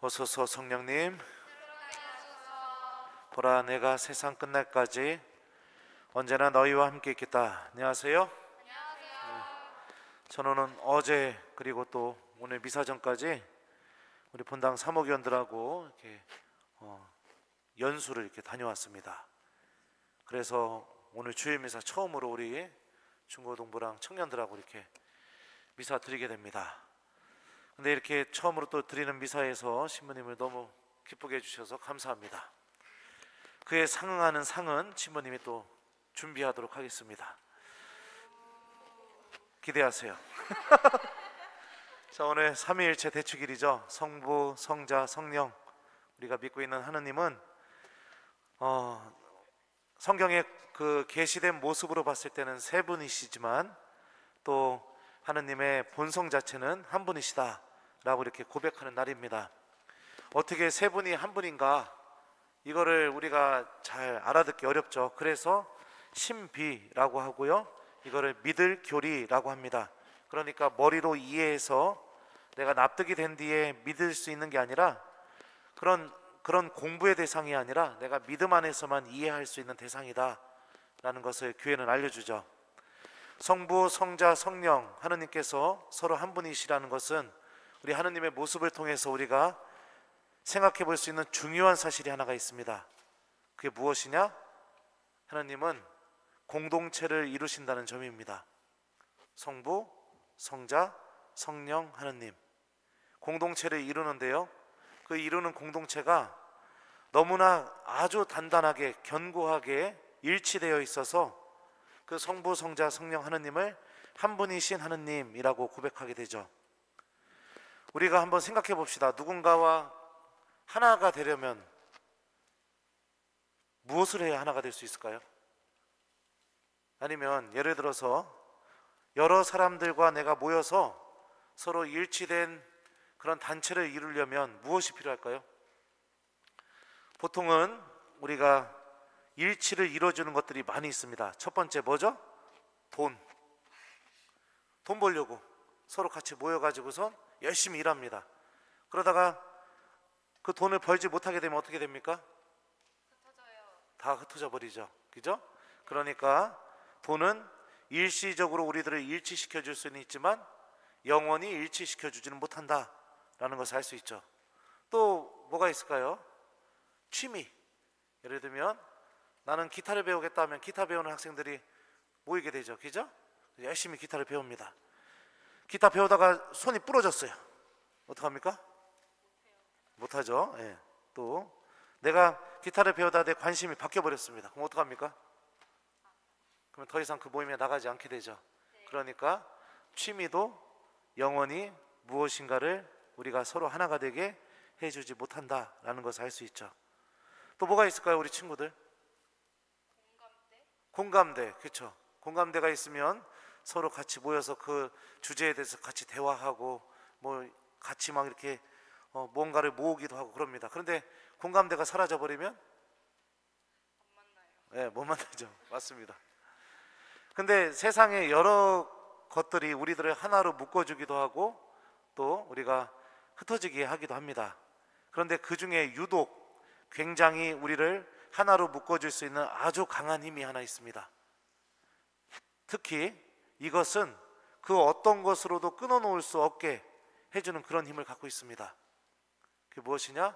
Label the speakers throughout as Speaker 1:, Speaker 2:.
Speaker 1: 오소서 성령님, 보라 내가 세상 끝날까지 언제나 너희와 함께 있겠다. 안녕하세요. 저는 어제 그리고 또 오늘 미사 전까지 우리 본당 사목위원들하고 이렇게 연수를 이렇게 다녀왔습니다. 그래서 오늘 주일 미사 처음으로 우리 중고동부랑 청년들하고 이렇게 미사 드리게 됩니다. 근데 이렇게 처음으로 또 드리는 미사에서 신부님을 너무 기쁘게 해주셔서 감사합니다. 그에 상응하는 상은 신부님이 또 준비하도록 하겠습니다. 기대하세요. 자, 오늘 삼위일체 대축일이죠. 성부, 성자, 성령, 우리가 믿고 있는 하느님은 성경에 그 계시된 모습으로 봤을 때는 세 분이시지만 또 하느님의 본성 자체는 한 분이시다 라고 이렇게 고백하는 날입니다. 어떻게 세 분이 한 분인가, 이거를 우리가 잘 알아듣기 어렵죠. 그래서 신비라고 하고요, 이거를 믿을 교리라고 합니다. 그러니까 머리로 이해해서 내가 납득이 된 뒤에 믿을 수 있는 게 아니라 그런 공부의 대상이 아니라 내가 믿음 안에서만 이해할 수 있는 대상이다 라는 것을 교회는 알려주죠. 성부, 성자, 성령, 하느님께서 서로 한 분이시라는 것은 우리 하느님의 모습을 통해서 우리가 생각해 볼 수 있는 중요한 사실이 하나가 있습니다. 그게 무엇이냐? 하느님은 공동체를 이루신다는 점입니다. 성부, 성자, 성령, 하느님, 공동체를 이루는데요, 그 이루는 공동체가 너무나 아주 단단하게 견고하게 일치되어 있어서 그 성부, 성자, 성령, 하느님을 한 분이신 하느님이라고 고백하게 되죠. 우리가 한번 생각해 봅시다. 누군가와 하나가 되려면 무엇을 해야 하나가 될 수 있을까요? 아니면 예를 들어서 여러 사람들과 내가 모여서 서로 일치된 그런 단체를 이루려면 무엇이 필요할까요? 보통은 우리가 일치를 이루어주는 것들이 많이 있습니다. 첫 번째 뭐죠? 돈 벌려고 서로 같이 모여가지고선 열심히 일합니다. 그러다가 그 돈을 벌지 못하게 되면 어떻게 됩니까? 다 흩어져 버리죠. 그죠? 그러니까 돈은 일시적으로 우리들을 일치시켜 줄 수는 있지만 영원히 일치시켜 주지는 못한다라는 것을 알 수 있죠. 또 뭐가 있을까요? 취미. 예를 들면 나는 기타를 배우겠다 하면 기타 배우는 학생들이 모이게 되죠. 그죠? 열심히 기타를 배웁니다. 기타 배우다가 손이 부러졌어요. 어떡합니까? 못하죠. 예. 또 내가 기타를 배우다 내 관심이 바뀌어버렸습니다. 그럼 어떡합니까? 그럼 더 이상 그 모임에 나가지 않게 되죠. 그러니까 취미도 영원히 무엇인가를 우리가 서로 하나가 되게 해주지 못한다라는 것을 알 수 있죠. 또 뭐가 있을까요, 우리 친구들? 공감대. 그렇죠. 공감대가 있으면 서로 같이 모여서 그 주제에 대해서 같이 대화하고 뭐 같이 막 이렇게 뭔가를 모으기도 하고 그럽니다. 그런데 공감대가 사라져 버리면 못 만나죠. 맞습니다. 근데 세상에 여러 것들이 우리들을 하나로 묶어주기도 하고 또 우리가 흩어지게 하기도 합니다. 그런데 그 중에 유독 굉장히 우리를 하나로 묶어줄 수 있는 아주 강한 힘이 하나 있습니다. 특히 이것은 그 어떤 것으로도 끊어놓을 수 없게 해주는 그런 힘을 갖고 있습니다. 그게 무엇이냐?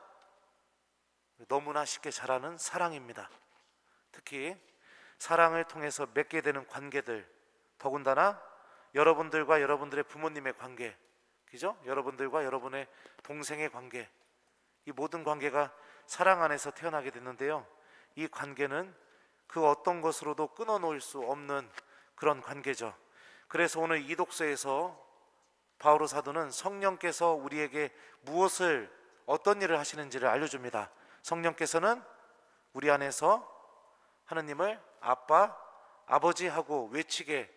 Speaker 1: 너무나 쉽게 자라는 사랑입니다. 특히 사랑을 통해서 맺게 되는 관계들, 더군다나 여러분들과 여러분들의 부모님의 관계, 그죠? 여러분들과 여러분의 동생의 관계, 이 모든 관계가 사랑 안에서 태어나게 됐는데요, 이 관계는 그 어떤 것으로도 끊어놓을 수 없는 그런 관계죠. 그래서 오늘 이 독서에서 바오로 사도는 성령께서 우리에게 무엇을, 어떤 일을 하시는지를 알려줍니다. 성령께서는 우리 안에서 하느님을 아빠, 아버지하고 외치게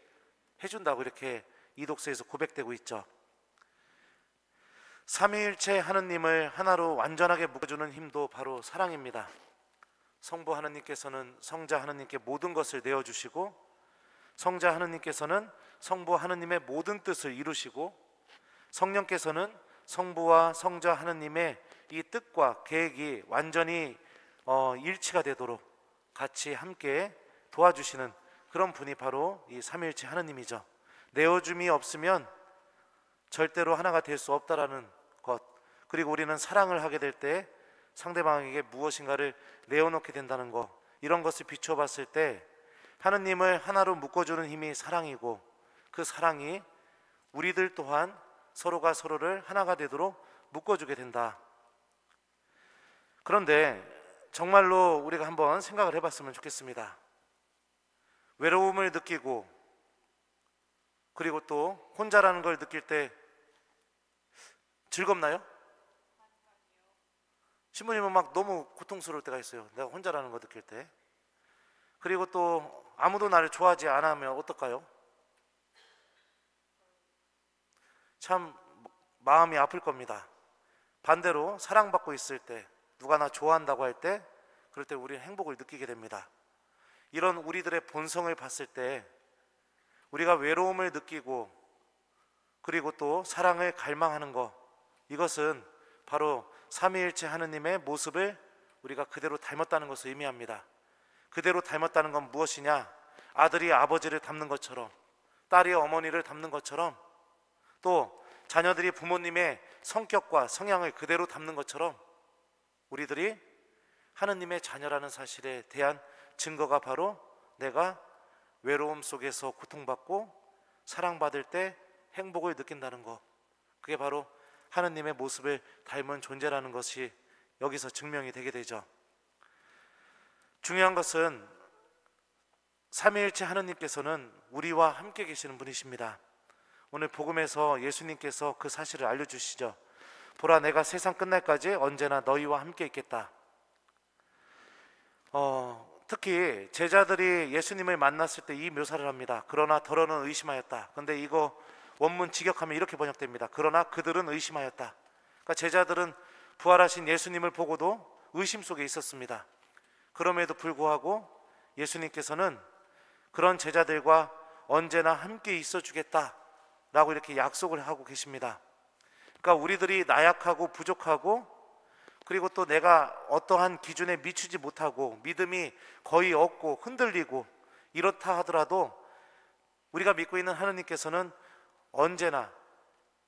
Speaker 1: 해준다고 이렇게 이 독서에서 고백되고 있죠. 삼위일체 하느님을 하나로 완전하게 묶어주는 힘도 바로 사랑입니다. 성부 하느님께서는 성자 하느님께 모든 것을 내어주시고, 성자 하느님께서는 성부 하느님의 모든 뜻을 이루시고, 성령께서는 성부와 성자 하느님의 이 뜻과 계획이 완전히 일치가 되도록 같이 함께 도와주시는 그런 분이 바로 이 삼위일체 하느님이죠. 내어줌이 없으면 절대로 하나가 될 수 없다라는 것, 그리고 우리는 사랑을 하게 될 때 상대방에게 무엇인가를 내어놓게 된다는 것, 이런 것을 비추어 봤을 때 하느님을 하나로 묶어주는 힘이 사랑이고, 그 사랑이 우리들 또한 서로가 서로를 하나가 되도록 묶어주게 된다. 그런데 정말로 우리가 한번 생각을 해봤으면 좋겠습니다. 외로움을 느끼고 그리고 또 혼자라는 걸 느낄 때 즐겁나요? 신부님은 막 너무 고통스러울 때가 있어요. 내가 혼자라는 거 느낄 때. 그리고 또 아무도 나를 좋아하지 않으면 어떨까요? 참 마음이 아플 겁니다. 반대로 사랑받고 있을 때, 누가 나 좋아한다고 할 때, 그럴 때 우리는 행복을 느끼게 됩니다. 이런 우리들의 본성을 봤을 때 우리가 외로움을 느끼고 그리고 또 사랑을 갈망하는 것, 이것은 바로 삼위일체 하느님의 모습을 우리가 그대로 닮았다는 것을 의미합니다. 그대로 닮았다는 건 무엇이냐? 아들이 아버지를 닮는 것처럼, 딸이 어머니를 닮는 것처럼, 또 자녀들이 부모님의 성격과 성향을 그대로 닮는 것처럼 우리들이 하느님의 자녀라는 사실에 대한 증거가 바로 내가 외로움 속에서 고통받고 사랑받을 때 행복을 느낀다는 것, 그게 바로 하느님의 모습을 닮은 존재라는 것이 여기서 증명이 되게 되죠. 중요한 것은 삼위일체 하느님께서는 우리와 함께 계시는 분이십니다. 오늘 복음에서 예수님께서 그 사실을 알려주시죠. 보라, 내가 세상 끝날까지 언제나 너희와 함께 있겠다. 특히 제자들이 예수님을 만났을 때 이 묘사를 합니다. 그러나 더러는 의심하였다. 근데 이거 원문 직역하면 이렇게 번역됩니다. 그러나 그들은 의심하였다. 그러니까 제자들은 부활하신 예수님을 보고도 의심 속에 있었습니다. 그럼에도 불구하고 예수님께서는 그런 제자들과 언제나 함께 있어 주겠다라고 이렇게 약속을 하고 계십니다. 그러니까 우리들이 나약하고 부족하고 그리고 또 내가 어떠한 기준에 미치지 못하고 믿음이 거의 없고 흔들리고 이렇다 하더라도 우리가 믿고 있는 하느님께서는 언제나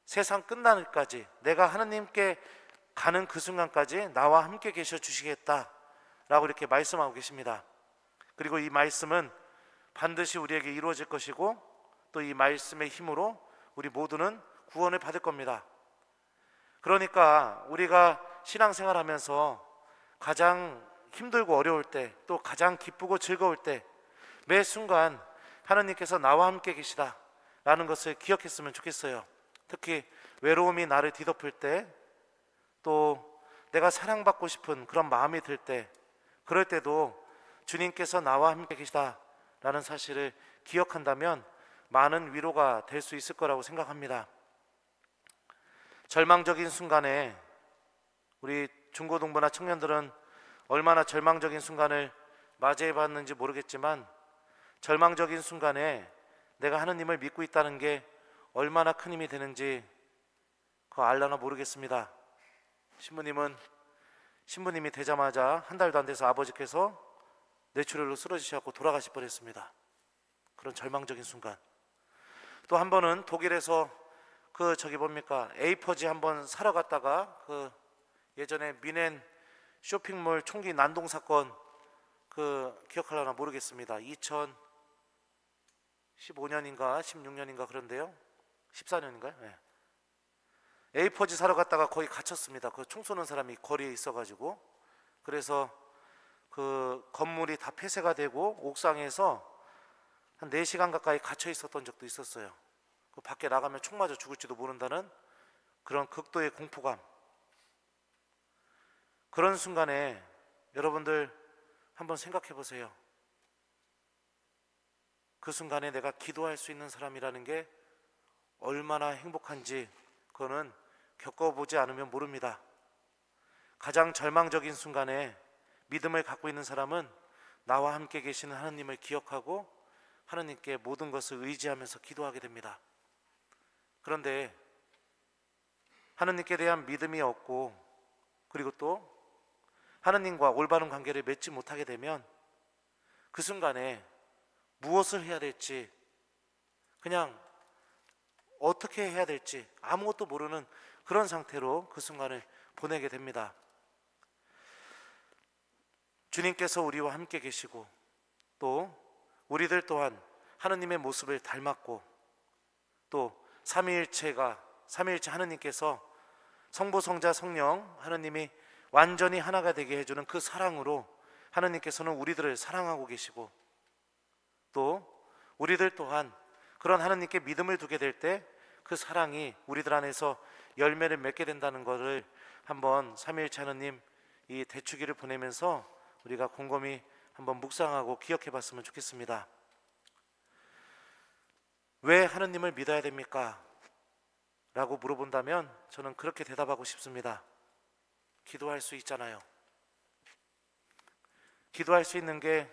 Speaker 1: 세상 끝나기까지, 내가 하느님께 가는 그 순간까지 나와 함께 계셔 주시겠다라고 이렇게 말씀하고 계십니다. 그리고 이 말씀은 반드시 우리에게 이루어질 것이고 또 이 말씀의 힘으로 우리 모두는 구원을 받을 겁니다. 그러니까 우리가 신앙생활하면서 가장 힘들고 어려울 때, 또 가장 기쁘고 즐거울 때 매 순간 하느님께서 나와 함께 계시다라는 것을 기억했으면 좋겠어요. 특히 외로움이 나를 뒤덮을 때, 또 내가 사랑받고 싶은 그런 마음이 들 때, 그럴 때도 주님께서 나와 함께 계시다라는 사실을 기억한다면 많은 위로가 될 수 있을 거라고 생각합니다. 절망적인 순간에 우리 중고등부나 청년들은 얼마나 절망적인 순간을 맞이해 봤는지 모르겠지만, 절망적인 순간에 내가 하느님을 믿고 있다는 게 얼마나 큰 힘이 되는지 그거 알라나 모르겠습니다. 신부님이 되자마자 한 달도 안 돼서 아버지께서 뇌출혈로 쓰러지셔서 돌아가실 뻔했습니다. 그런 절망적인 순간. 또 한 번은 독일에서 에이퍼지 한번 사러 갔다가 예전에 미넨 쇼핑몰 총기 난동 사건 기억하려나 모르겠습니다. 2015년인가 16년인가 그런데요. 14년인가요? 네. 에이퍼지 사러 갔다가 거의 갇혔습니다. 총 쏘는 사람이 거리에 있어가지고. 그래서 건물이 다 폐쇄가 되고 옥상에서 한 4시간 가까이 갇혀 있었던 적도 있었어요. 밖에 나가면 총 맞아 죽을지도 모른다는 그런 극도의 공포감. 그런 순간에 여러분들 한번 생각해 보세요. 그 순간에 내가 기도할 수 있는 사람이라는 게 얼마나 행복한지 그거는 겪어보지 않으면 모릅니다. 가장 절망적인 순간에 믿음을 갖고 있는 사람은 나와 함께 계시는 하느님을 기억하고 하느님께 모든 것을 의지하면서 기도하게 됩니다. 그런데 하느님께 대한 믿음이 없고 그리고 또 하느님과 올바른 관계를 맺지 못하게 되면 그 순간에 무엇을 해야 될지, 그냥 어떻게 해야 될지 아무것도 모르는 그런 상태로 그 순간을 보내게 됩니다. 주님께서 우리와 함께 계시고 또 우리들 또한 하느님의 모습을 닮았고 또 삼위일체 하느님께서 성부, 성자, 성령 하느님이 완전히 하나가 되게 해주는 그 사랑으로 하느님께서는 우리들을 사랑하고 계시고 또 우리들 또한 그런 하느님께 믿음을 두게 될 때 그 사랑이 우리들 안에서 열매를 맺게 된다는 것을 한번 삼위일체 하느님 이 대축일을 보내면서 우리가 곰곰이 한번 묵상하고 기억해 봤으면 좋겠습니다. 왜 하느님을 믿어야 됩니까? 라고 물어본다면 저는 그렇게 대답하고 싶습니다. 기도할 수 있잖아요. 기도할 수 있는 게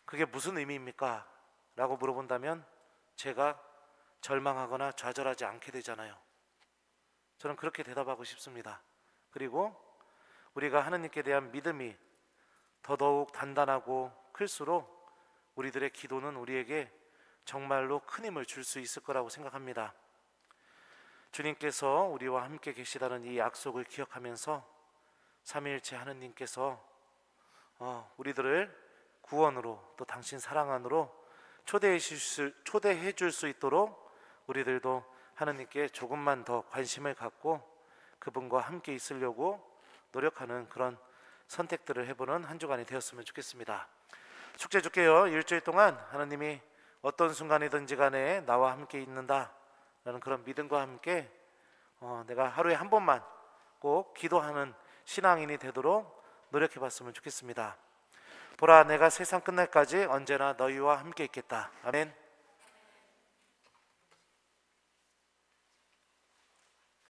Speaker 1: 그게 무슨 의미입니까? 라고 물어본다면 제가 절망하거나 좌절하지 않게 되잖아요. 저는 그렇게 대답하고 싶습니다. 그리고 우리가 하느님께 대한 믿음이 더더욱 단단하고 클수록 우리들의 기도는 우리에게 정말로 큰 힘을 줄 수 있을 거라고 생각합니다. 주님께서 우리와 함께 계시다는 이 약속을 기억하면서 삼위일체 하느님께서 우리들을 구원으로 또 당신 사랑 안으로 초대해 줄 수 있도록 우리들도 하느님께 조금만 더 관심을 갖고 그분과 함께 있으려고 노력하는 그런 선택들을 해보는 한 주간이 되었으면 좋겠습니다. 축제 줄게요. 일주일 동안 하느님이 어떤 순간이든지 간에 나와 함께 있는다 라는 그런 믿음과 함께 내가 하루에 한 번만 꼭 기도하는 신앙인이 되도록 노력해 봤으면 좋겠습니다. 보라, 내가 세상 끝날까지 언제나 너희와 함께 있겠다. 아멘.